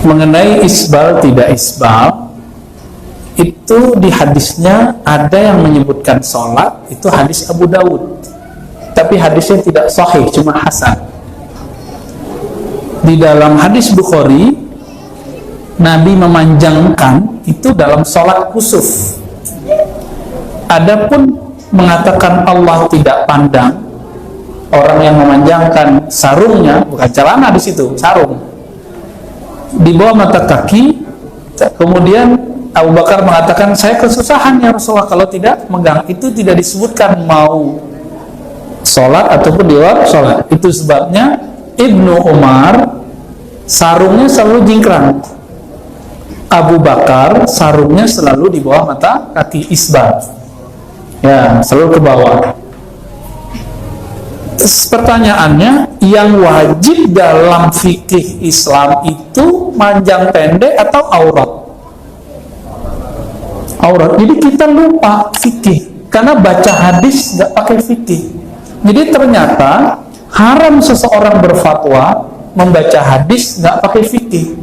mengenai isbal tidak isbal, itu di hadisnya ada yang menyebutkan sholat, itu hadis Abu Dawud, tapi hadisnya tidak sahih, cuma hasan. Di dalam hadis Bukhari, Nabi memanjangkan itu dalam sholat kusuf. Adapun mengatakan Allah tidak pandang, orang yang memanjangkan sarungnya, bukan celana di situ, sarung, di bawah mata kaki, kemudian Abu Bakar mengatakan, saya kesusahan ya Rasulullah kalau tidak megang. Itu tidak disebutkan mau sholat ataupun di luar sholat. Itu sebabnya Ibnu Umar sarungnya selalu jingkrang, Abu Bakar sarungnya selalu di bawah mata kaki, isbal, ya, selalu ke bawah. Pertanyaannya, yang wajib dalam fikih Islam itu manjang pendek atau aurat? Aurat. Jadi kita lupa fikih karena baca hadis nggak pakai fikih. Jadi ternyata haram seseorang berfatwa membaca hadis nggak pakai fikih.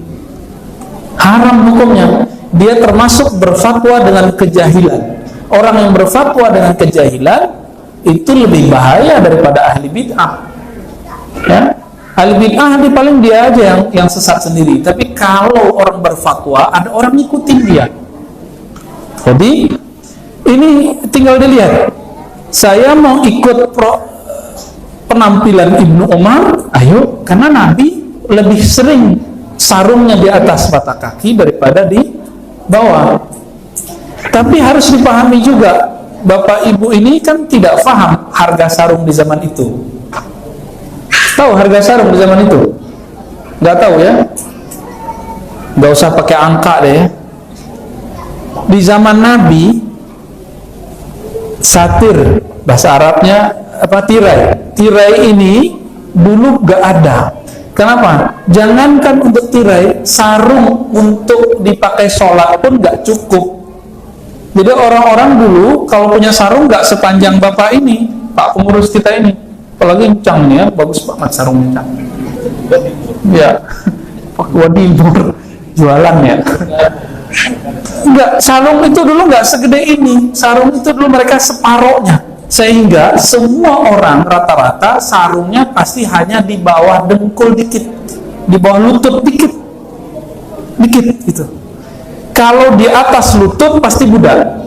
Haram hukumnya. Dia termasuk berfatwa dengan kejahilan. Orang yang berfatwa dengan kejahilan itu lebih bahaya daripada ahli bid'ah. Ya? Ahli bid'ah paling dia aja yang sesat sendiri. Tapi kalau orang berfatwa, ada orang ngikutin dia. Jadi ini tinggal dilihat. Saya mau ikut penampilan Ibnu Umar, ayo, karena Nabi lebih sering sarungnya di atas mata kaki daripada di bawah. Tapi harus dipahami juga, Bapak Ibu ini kan tidak paham harga sarung di zaman itu. Tahu harga sarung di zaman itu? Nggak tahu ya? Nggak usah pakai angka deh ya. Di zaman Nabi, satir, bahasa Arabnya apa, tirai ini dulu gak ada. Kenapa? Jangankan untuk tirai, sarung untuk dipakai sholat pun gak cukup. Jadi orang-orang dulu kalau punya sarung gak sepanjang bapak ini, Pak pengurus kita ini, apalagi Cang nih ya, bagus banget sarungnya Cang. Ya, Pak Wadimur jualan ya. Enggak, sarung itu dulu enggak segede ini. Sarung itu dulu mereka separohnya. Sehingga semua orang rata-rata sarungnya pasti hanya di bawah dengkul dikit, di bawah lutut dikit gitu. Kalau di atas lutut pasti budak.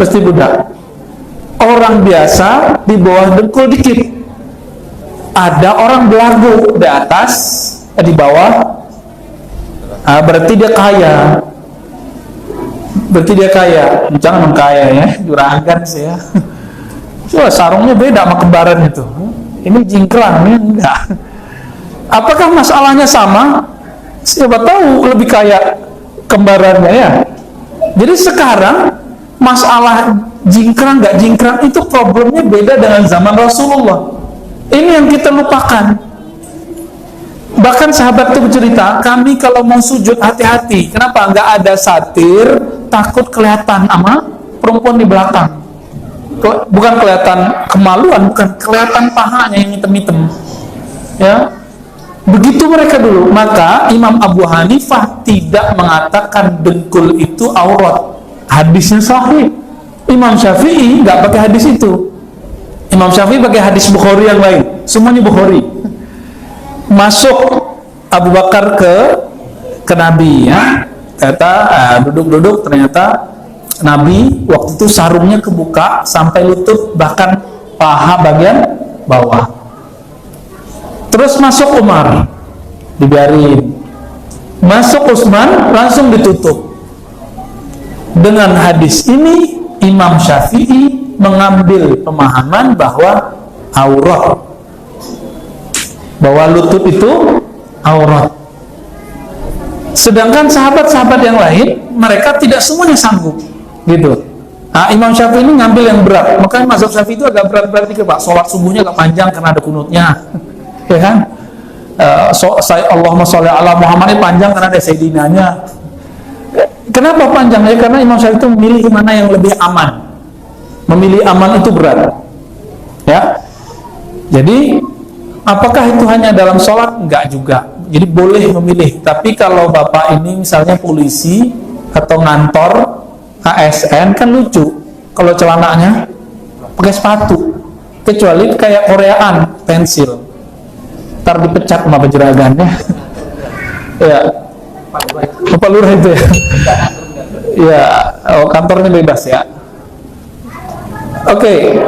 Pasti budak. Orang biasa di bawah dengkul dikit. Ada orang belagu di atas, di bawah. Berarti dia kaya. Jangan kaya ya, juragan sih ya. Coba sarungnya beda sama kembaran itu. Ini jingkrang, ini enggak. Apakah masalahnya sama? Siapa tahu lebih kaya kembarannya ya. Jadi sekarang masalah jingkrang nggak jingkrang itu problemnya beda dengan zaman Rasulullah. Ini yang kita lupakan. Bahkan sahabat itu bercerita, kami kalau mau sujud hati-hati. Kenapa? Nggak ada satir, takut kelihatan sama perempuan di belakang. Bukan kelihatan kemaluan, bukan kelihatan pahanya yang hitam-hitam. Ya, begitu mereka dulu. Maka Imam Abu Hanifah tidak mengatakan dengkul itu aurat. Hadisnya sahih. Imam Syafi'i nggak pakai hadis itu. Imam Syafi'i pakai hadis Bukhari yang lain. Semuanya Bukhari. Masuk Abu Bakar ke Nabi ya, kata duduk-duduk, ternyata Nabi waktu itu sarungnya kebuka sampai lutut, bahkan paha bagian bawah. Terus masuk Umar, dibiarin. Masuk Utsman, langsung ditutup. Dengan hadis ini Imam Syafi'i mengambil pemahaman bahwa aurat, bahwa lutut itu aurat. Sedangkan sahabat-sahabat yang lain, mereka tidak semuanya sanggup gitu. Nah, Imam Syafi'i ini ngambil yang berat. Makanya mazhab Syafi'i itu agak berat-berat dikit, Pak. Sholat subuhnya agak panjang karena ada kunutnya. Ya kan? Allahumma sholli ala Muhammad panjang karena ada sayyidinanya. Kenapa panjang? Ya karena Imam Syafi'i itu memilih mana yang lebih aman. Memilih aman itu berat. Ya. Jadi apakah itu hanya dalam sholat? Enggak juga. Jadi boleh memilih. Tapi kalau bapak ini misalnya polisi atau ngantor ASN kan lucu kalau celananya pakai sepatu, kecuali kayak Koreaan pensil, ntar dipecat sama penjeragannya. Ya, Bapak Lurah itu ya. Ya, oh, kantornya bebas ya. Oke.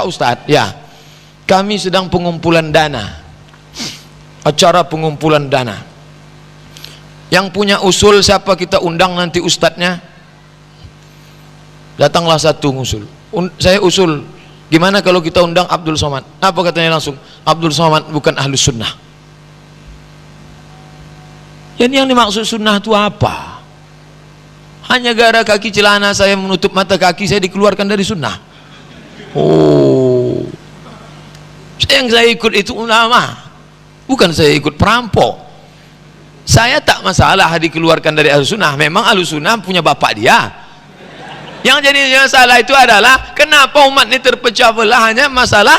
Ustadz, ya, kami sedang pengumpulan dana, acara pengumpulan dana. Yang punya usul siapa kita undang nanti ustadznya? Datanglah satu ngusul. Saya usul, gimana kalau kita undang Abdul Somad? Apa katanya langsung? Abdul Somad bukan ahlus sunnah. Jadi yang dimaksud sunnah itu apa? Hanya gara kaki celana saya menutup mata kaki, saya dikeluarkan dari sunnah. Oh, yang saya ikut itu ulama, bukan saya ikut perampok. Saya tak masalah dikeluarkan dari ahlu sunnah. Memang ahlu sunnah punya bapak dia. Yang jadi masalah itu adalah kenapa umat ini terpecah belah hanya masalah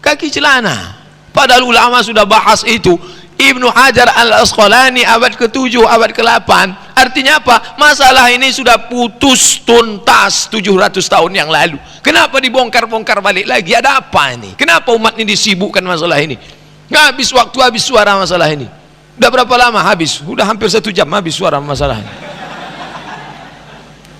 kaki celana. Padahal ulama sudah bahas itu. Ibnu Hajar al-Asqalani abad ke-7, abad ke-8. Artinya apa? Masalah ini sudah putus tuntas 700 tahun yang lalu. Kenapa dibongkar-bongkar balik lagi? Ada apa ini? Kenapa umat ini disibukkan masalah ini? Nggak habis waktu, habis suara masalah ini. Udah berapa lama habis? Udah hampir 1 jam habis suara masalah ini.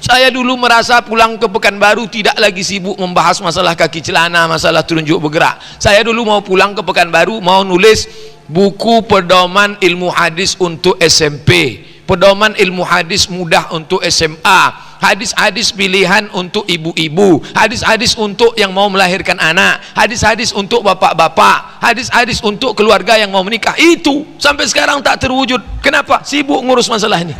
Saya dulu merasa pulang ke Pekanbaru tidak lagi sibuk membahas masalah kaki celana, masalah telunjuk bergerak. Saya dulu mau pulang ke Pekanbaru, mau nulis buku pedoman ilmu hadis untuk SMP, pedoman ilmu hadis mudah untuk SMA, hadis-hadis pilihan untuk ibu-ibu, hadis-hadis untuk yang mau melahirkan anak, hadis-hadis untuk bapak-bapak, hadis-hadis untuk keluarga yang mau menikah. Itu sampai sekarang tak terwujud. Kenapa? Sibuk ngurus masalah ini.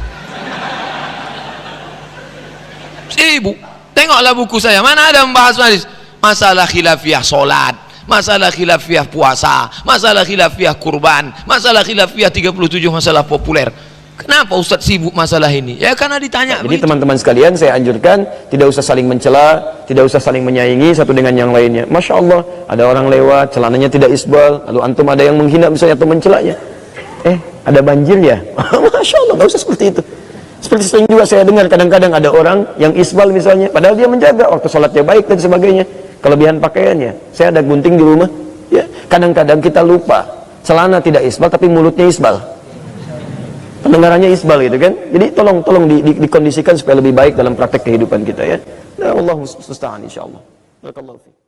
Sibuk. Tengoklah buku saya, mana ada membahas masalah khilafiyah solat, masalah khilafiyah puasa, masalah khilafiyah kurban, masalah khilafiyah 37 masalah populer. Kenapa Ustadz sibuk masalah ini? Ya karena ditanya. Jadi teman-teman sekalian, saya anjurkan tidak usah saling mencela, tidak usah saling menyaingi satu dengan yang lainnya. Masya Allah, ada orang lewat celananya tidak isbal, lalu antum ada yang menghina misalnya atau mencelanya. Ada banjir ya? Masya Allah, nggak usah seperti itu. Seperti sering juga saya dengar kadang-kadang ada orang yang isbal misalnya, padahal dia menjaga waktu sholatnya baik dan sebagainya, kelebihan pakaiannya. Saya ada gunting di rumah, ya kadang-kadang kita lupa celana tidak isbal tapi mulutnya isbal, pendengarannya isbal gitu kan. Jadi tolong dikondisikan supaya lebih baik dalam praktek kehidupan kita ya. Nah, Allahu musta'an insyaallah. Barakallahu fiik.